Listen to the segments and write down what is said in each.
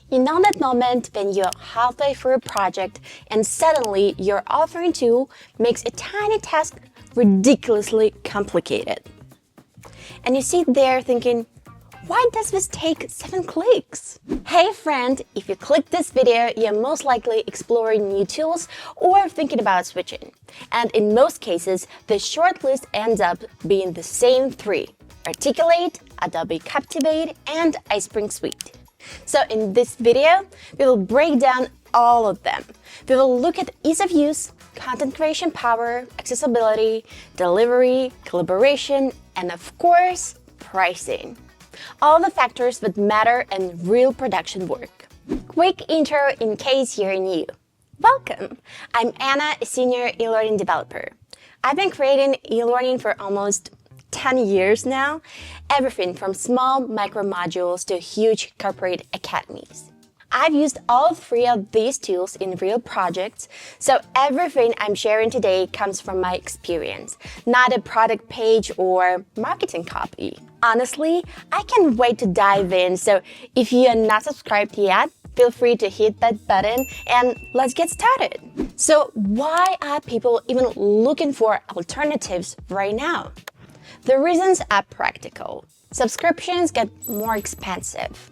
You know that moment when you're halfway through a project and suddenly your authoring tool makes a tiny task ridiculously complicated. And you sit there thinking, why does this take 7 clicks? Hey friend, if you clicked this video, you're most likely exploring new tools or thinking about switching. And in most cases, the short list ends up being the same 3: Articulate, Adobe Captivate, and iSpring Suite. So in this video, we will break down all of them. We will look at ease of use, content creation power, accessibility, delivery, collaboration, and of course, pricing. All the factors that matter in real production work. Quick intro in case you're new. Welcome! I'm Anna, a senior e-learning developer. I've been creating e-learning for almost 10 years now, everything from small micro modules to huge corporate academies. I've used all 3 of these tools in real projects, so everything I'm sharing today comes from my experience, not a product page or marketing copy. Honestly, I can't wait to dive in, so if you are not subscribed yet, feel free to hit that button and let's get started. So why are people even looking for alternatives right now? The reasons are practical. Subscriptions get more expensive.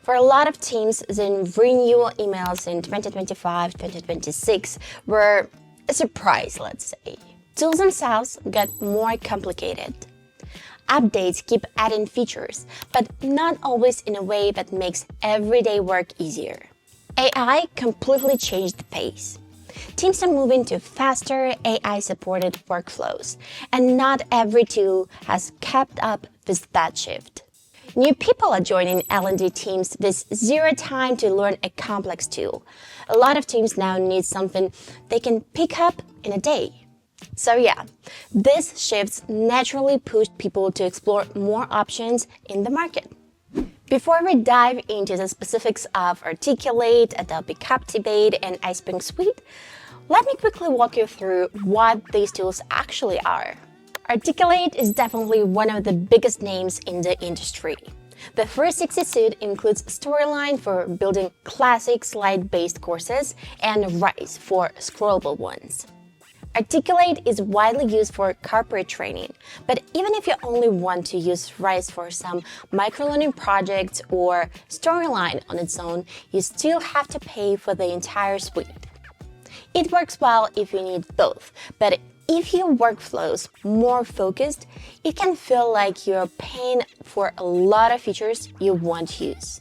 For a lot of teams, the renewal emails in 2025-2026 were a surprise, let's say. Tools themselves get more complicated. Updates keep adding features, but not always in a way that makes everyday work easier. AI completely changed the pace. Teams are moving to faster AI-supported workflows, and not every tool has kept up with that shift. New people are joining L&D teams with zero time to learn a complex tool. A lot of teams now need something they can pick up in a day. So yeah, these shifts naturally pushed people to explore more options in the market. Before we dive into the specifics of Articulate, Adobe Captivate, and iSpring Suite, let me quickly walk you through what these tools actually are. Articulate is definitely one of the biggest names in the industry. The 360 suite includes Storyline for building classic slide-based courses and Rise for scrollable ones. Articulate is widely used for corporate training, but even if you only want to use Rise for some microlearning projects or Storyline on its own, you still have to pay for the entire suite. It works well if you need both, but if your workflow's more focused, it can feel like you're paying for a lot of features you won't use.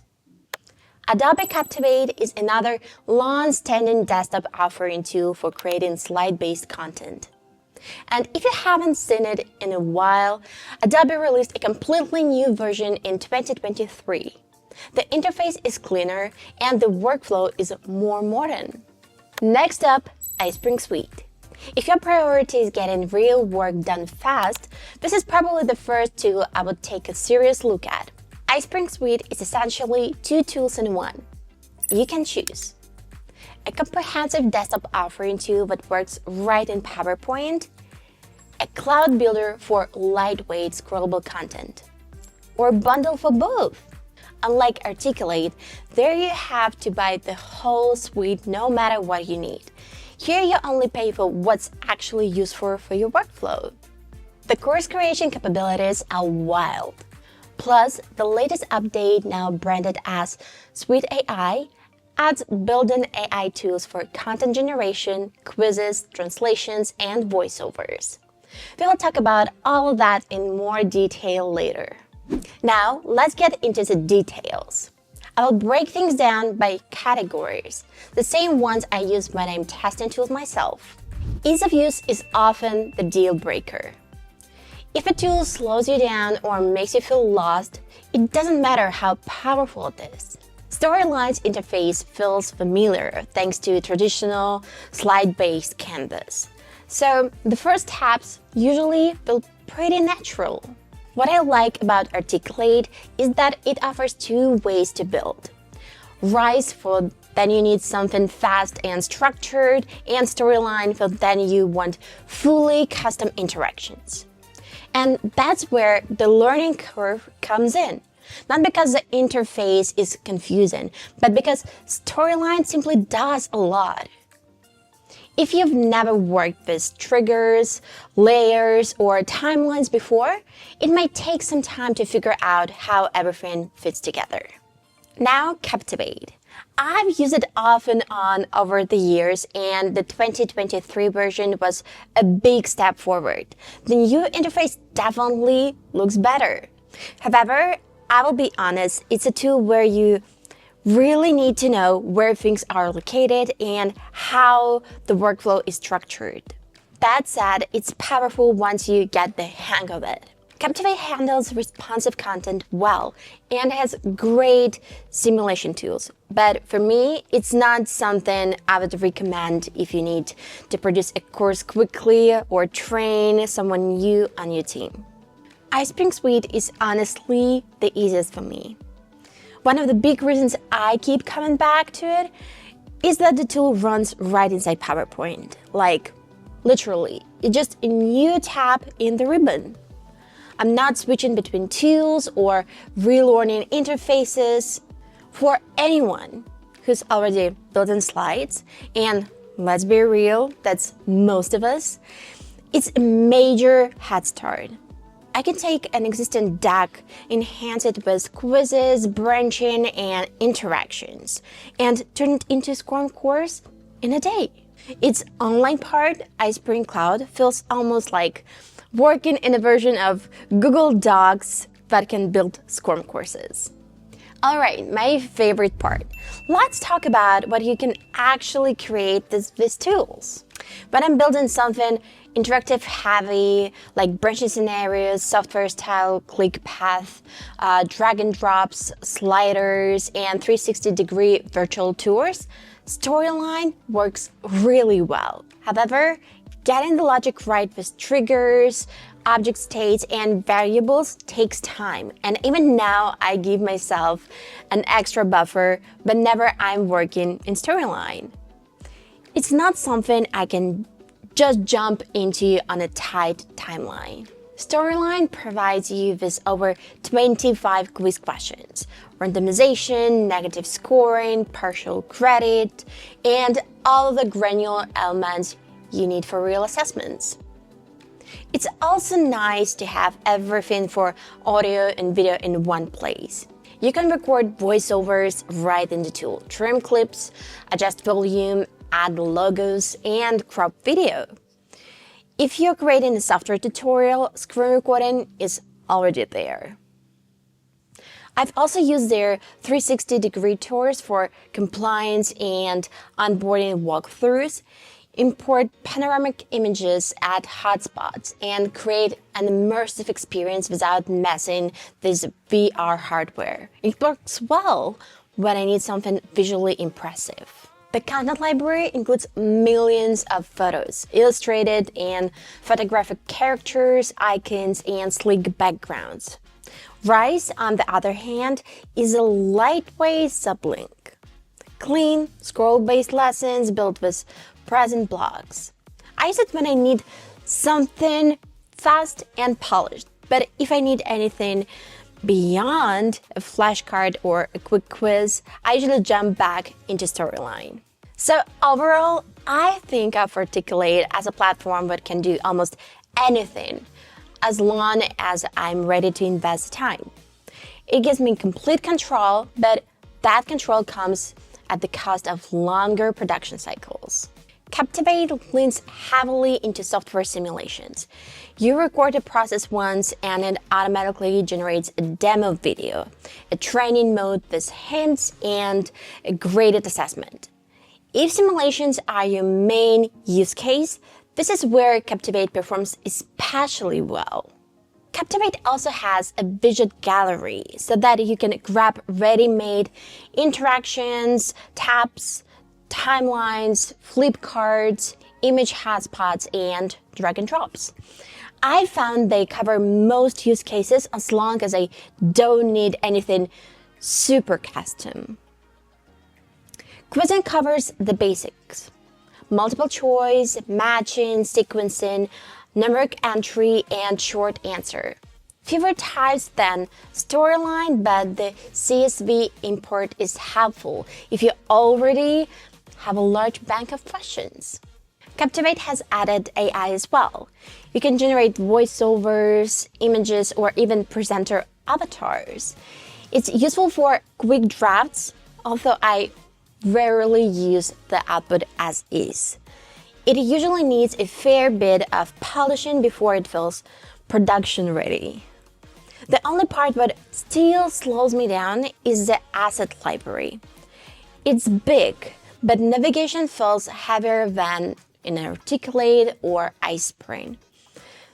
Adobe Captivate is another long-standing desktop offering tool for creating slide-based content. And if you haven't seen it in a while, Adobe released a completely new version in 2023. The interface is cleaner and the workflow is more modern. Next up, iSpring Suite. If your priority is getting real work done fast, this is probably the first tool I would take a serious look at. iSpring Suite is essentially 2 tools in one. You can choose a comprehensive desktop authoring tool that works right in PowerPoint, a cloud builder for lightweight scrollable content, or a bundle for both. Unlike Articulate, there you have to buy the whole suite no matter what you need. Here you only pay for what's actually useful for your workflow. The course creation capabilities are wild. Plus, the latest update, now branded as Suite AI, adds built-in AI tools for content generation, quizzes, translations, and voiceovers. We will talk about all of that in more detail later. Now, let's get into the details. I will break things down by categories, the same ones I use when I'm testing tools myself. Ease of use is often the deal breaker. If a tool slows you down or makes you feel lost, it doesn't matter how powerful it is. Storyline's interface feels familiar thanks to traditional slide-based Canvas. So the first steps usually feel pretty natural. What I like about Articulate is that it offers 2 ways to build. Rise for then you need something fast and structured, and Storyline for then you want fully custom interactions. And that's where the learning curve comes in. Not because the interface is confusing, but because Storyline simply does a lot. If you've never worked with triggers, layers, or timelines before, it might take some time to figure out how everything fits together. Now, Captivate. I've used it off and on over the years, and the 2023 version was a big step forward. The new interface definitely looks better. However, I will be honest, it's a tool where you really need to know where things are located and how the workflow is structured. That said, it's powerful once you get the hang of it. Captivate handles responsive content well and has great simulation tools. But for me, it's not something I would recommend if you need to produce a course quickly or train someone new on your team. iSpring Suite is honestly the easiest for me. One of the big reasons I keep coming back to it is that the tool runs right inside PowerPoint. Like, literally, it's just a new tab in the ribbon. I'm not switching between tools or relearning interfaces. For anyone who's already built in slides, and let's be real, that's most of us, it's a major head start. I can take an existing deck, enhance it with quizzes, branching, and interactions, and turn it into a Scrum course in a day. Its online part, iSpring Cloud, feels almost like working in a version of Google Docs that can build Scrum courses. All right, my favorite part. Let's talk about what you can actually create with these tools. When I'm building something interactive heavy, like branching scenarios, software style click path, drag and drops, sliders, and 360-degree virtual tours, Storyline works really well. However, getting the logic right with triggers, object states, and variables takes time. And even now, I give myself an extra buffer whenever I'm working in Storyline. It's not something I can just jump into on a tight timeline. Storyline provides you with over 25 quiz questions, randomization, negative scoring, partial credit, and all of the granular elements you need for real assessments. It's also nice to have everything for audio and video in one place. You can record voiceovers right in the tool, trim clips, adjust volume, add logos, and crop video. If you're creating a software tutorial, screen recording is already there. I've also used their 360-degree tours for compliance and onboarding walkthroughs, import panoramic images at hotspots, and create an immersive experience without messing with VR hardware. It works well when I need something visually impressive. The content library includes millions of photos, illustrated and photographic characters, icons, and sleek backgrounds. Rise, on the other hand, is a lightweight sublink. Clean, scroll-based lessons built with present blocks. I use it when I need something fast and polished, but if I need anything beyond a flashcard or a quick quiz, I usually jump back into Storyline. So overall, I think of Articulate as a platform that can do almost anything as long as I'm ready to invest time. It gives me complete control, but that control comes at the cost of longer production cycles. Captivate leans heavily into software simulations. You record a process once and it automatically generates a demo video, a training mode with hints, and a graded assessment. If simulations are your main use case, this is where Captivate performs especially well. Captivate also has a widget gallery so that you can grab ready-made interactions, tabs, timelines, flip cards, image hotspots, and drag and drops. I found they cover most use cases as long as I don't need anything super custom. Quizzing covers the basics: multiple choice, matching, sequencing, numeric entry, and short answer. Fewer types than Storyline, but the CSV import is helpful if you already have a large bank of questions. Captivate has added AI as well. You can generate voiceovers, images, or even presenter avatars. It's useful for quick drafts, although I rarely use the output as is. It usually needs a fair bit of polishing before it feels production ready. The only part that still slows me down is the asset library. It's big, but navigation feels heavier than in Articulate or iSpring.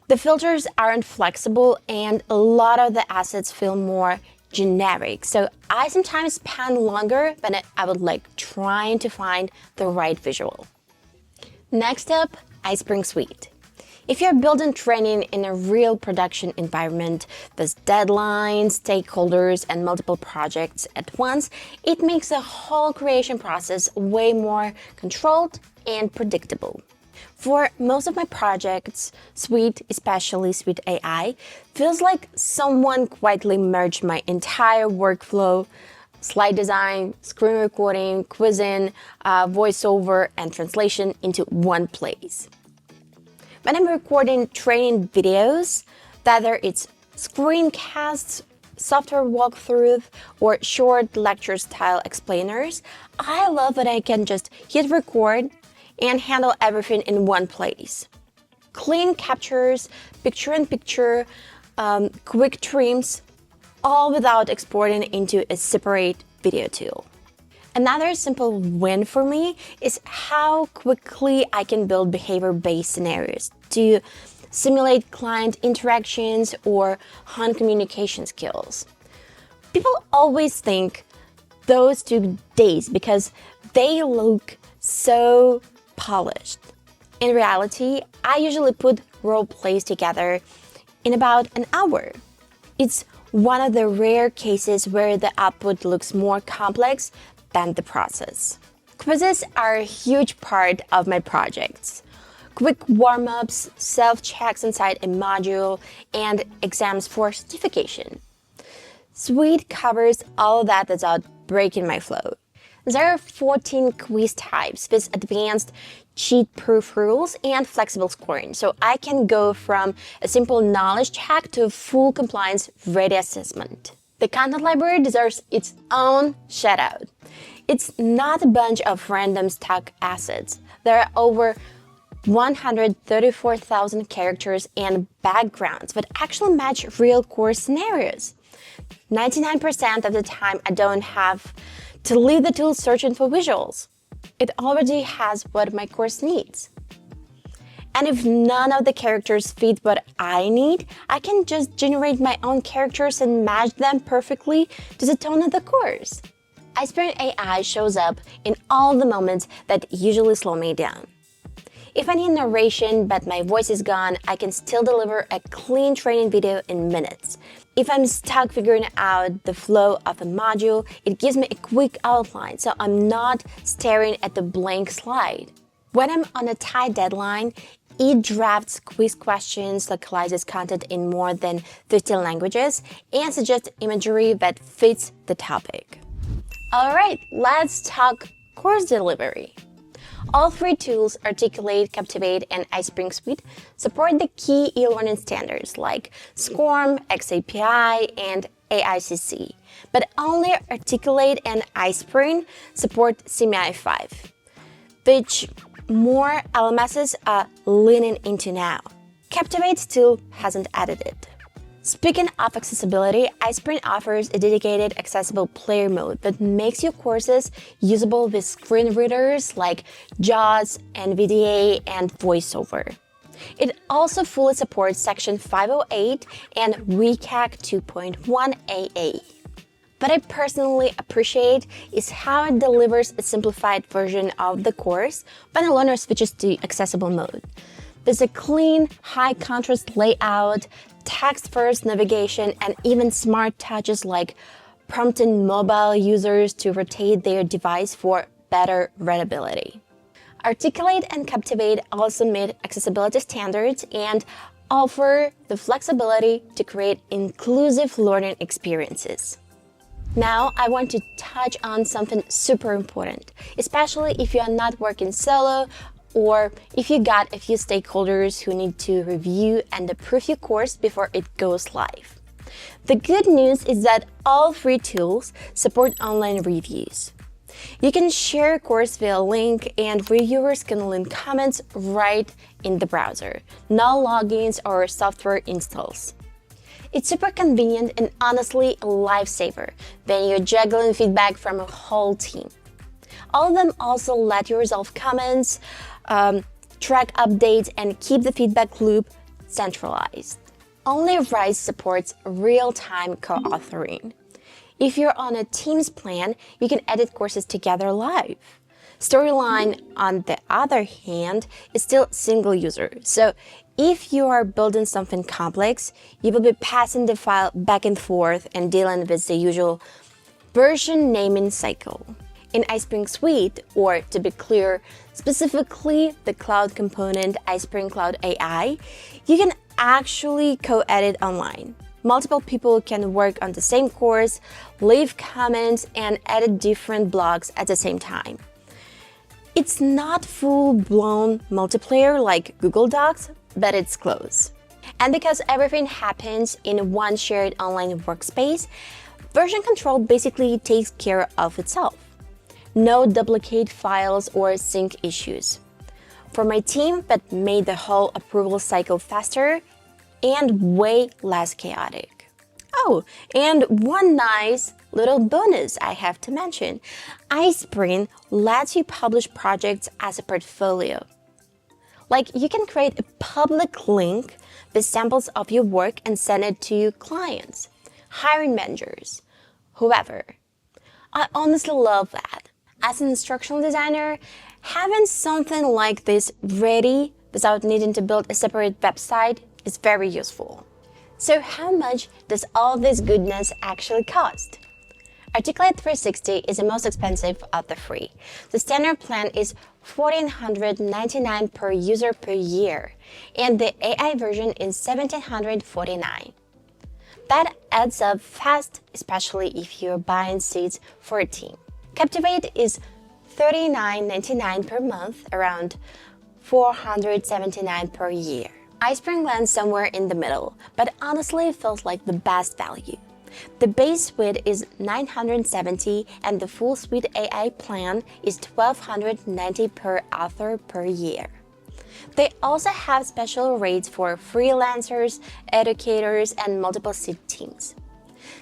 The filters aren't flexible and a lot of the assets feel more generic, so I sometimes spend longer than I would like trying to find the right visual. Next up, iSpring Suite. If you're building training in a real production environment with deadlines, stakeholders, and multiple projects at once, it makes the whole creation process way more controlled and predictable. For most of my projects, Suite, especially Suite AI, feels like someone quietly merged my entire workflow, slide design, screen recording, quizzing, voiceover, and translation into one place. When I'm recording training videos, whether it's screencasts, software walkthroughs, or short lecture-style explainers, I love that I can just hit record and handle everything in one place. Clean captures, picture-in-picture, quick trims, all without exporting into a separate video tool. Another simple win for me is how quickly I can build behavior-based scenarios to simulate client interactions or hone communication skills. People always think those took days because they look so polished. In reality, I usually put role plays together in about an hour. It's one of the rare cases where the output looks more complex than the process. Quizzes are a huge part of my projects. Quick warm-ups, self-checks inside a module, and exams for certification. Suite covers all of that without breaking my flow. There are 14 quiz types with advanced cheat-proof rules and flexible scoring, so I can go from a simple knowledge check to a full compliance-ready assessment. The content library deserves its own shout-out. It's not a bunch of random stock assets. There are over 134,000 characters and backgrounds that actually match real course scenarios. 99% of the time, I don't have to leave the tool searching for visuals. It already has what my course needs. And if none of the characters fit what I need, I can just generate my own characters and match them perfectly to the tone of the course. iSpring AI shows up in all the moments that usually slow me down. If I need narration but my voice is gone, I can still deliver a clean training video in minutes. If I'm stuck figuring out the flow of a module, it gives me a quick outline so I'm not staring at the blank slide. When I'm on a tight deadline, it drafts quiz questions, localizes content in more than 15 languages, and suggests imagery that fits the topic. All right, let's talk course delivery. All three tools, Articulate, Captivate, and iSpring Suite, support the key e-learning standards like SCORM, XAPI, and AICC. But only Articulate and iSpring support CMI 5, which more LMSs are leaning into now. Captivate still hasn't added it. Speaking of accessibility, iSpring offers a dedicated accessible player mode that makes your courses usable with screen readers like JAWS, NVDA, and VoiceOver. It also fully supports Section 508 and WCAG 2.1 AA. What I personally appreciate is how it delivers a simplified version of the course when a learner switches to accessible mode. There's a clean, high-contrast layout, text-first navigation, and even smart touches like prompting mobile users to rotate their device for better readability. Articulate and Captivate also meet accessibility standards and offer the flexibility to create inclusive learning experiences. Now, I want to touch on something super important, especially if you are not working solo or if you got a few stakeholders who need to review and approve your course before it goes live. The good news is that all free tools support online reviews. You can share a course via link, and reviewers can leave comments right in the browser. No logins or software installs. It's super convenient and honestly a lifesaver when you're juggling feedback from a whole team. All of them also let you resolve comments, track updates, and keep the feedback loop centralized. Only Rise supports real-time co-authoring. If you're on a Teams plan, you can edit courses together live. Storyline, on the other hand, is still single user. So if you are building something complex, you will be passing the file back and forth and dealing with the usual version naming cycle. In iSpring Suite, or to be clear, specifically the cloud component iSpring Cloud AI, you can actually co-edit online. Multiple people can work on the same course, leave comments, and edit different blocks at the same time. It's not full-blown multiplayer like Google Docs, but it's close. And because everything happens in one shared online workspace, version control basically takes care of itself. No duplicate files or sync issues. For my team, that made the whole approval cycle faster and way less chaotic. Oh, and one nice little bonus I have to mention. iSpring lets you publish projects as a portfolio. Like, you can create a public link with samples of your work and send it to your clients, hiring managers, whoever. I honestly love that. As an instructional designer, having something like this ready without needing to build a separate website is very useful. So how much does all this goodness actually cost? Articulate 360 is the most expensive of the three. The standard plan is $1,499 per user per year, and the AI version is $1,749. That adds up fast, especially if you're buying seats for a team. Captivate is $39.99 per month, around $479 per year. iSpring lands somewhere in the middle, but honestly feels like the best value. The base suite is $970 and the full suite AI plan is $1,290 per author per year. They also have special rates for freelancers, educators, and multiple seat teams.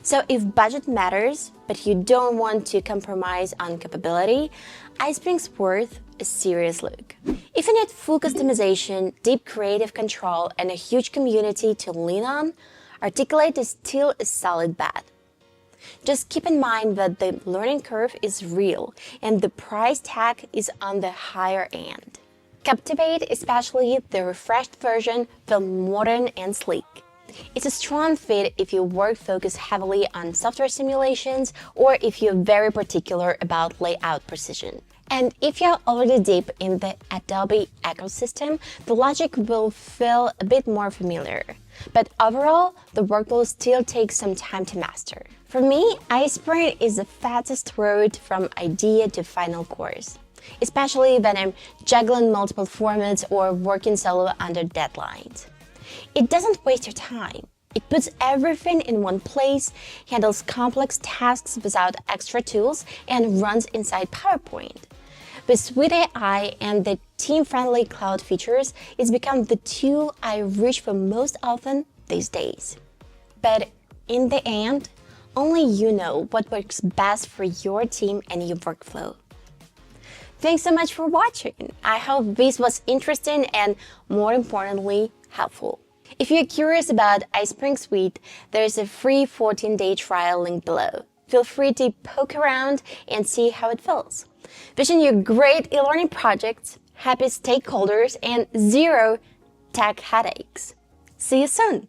So if budget matters, but you don't want to compromise on capability, iSpring's worth a serious look. If you need full customization, deep creative control, and a huge community to lean on, Articulate is still a solid bet. Just keep in mind that the learning curve is real and the price tag is on the higher end. Captivate, especially the refreshed version, feel modern and sleek. It's a strong fit if your work focuses heavily on software simulations or if you're very particular about layout precision. And if you're already deep in the Adobe ecosystem, the logic will feel a bit more familiar. But overall, the work will still take some time to master. For me, iSpring is the fastest road from idea to final course, especially when I'm juggling multiple formats or working solo under deadlines. It doesn't waste your time. It puts everything in one place, handles complex tasks without extra tools, and runs inside PowerPoint. With Suite AI and the team-friendly cloud features, it's become the tool I reach for most often these days. But in the end, only you know what works best for your team and your workflow. Thanks so much for watching. I hope this was interesting and, more importantly, helpful. If you're curious about iSpring Suite, there's a free 14-day trial link below. Feel free to poke around and see how it feels. Wishing you great e-learning projects, happy stakeholders, and zero tech headaches. See you soon!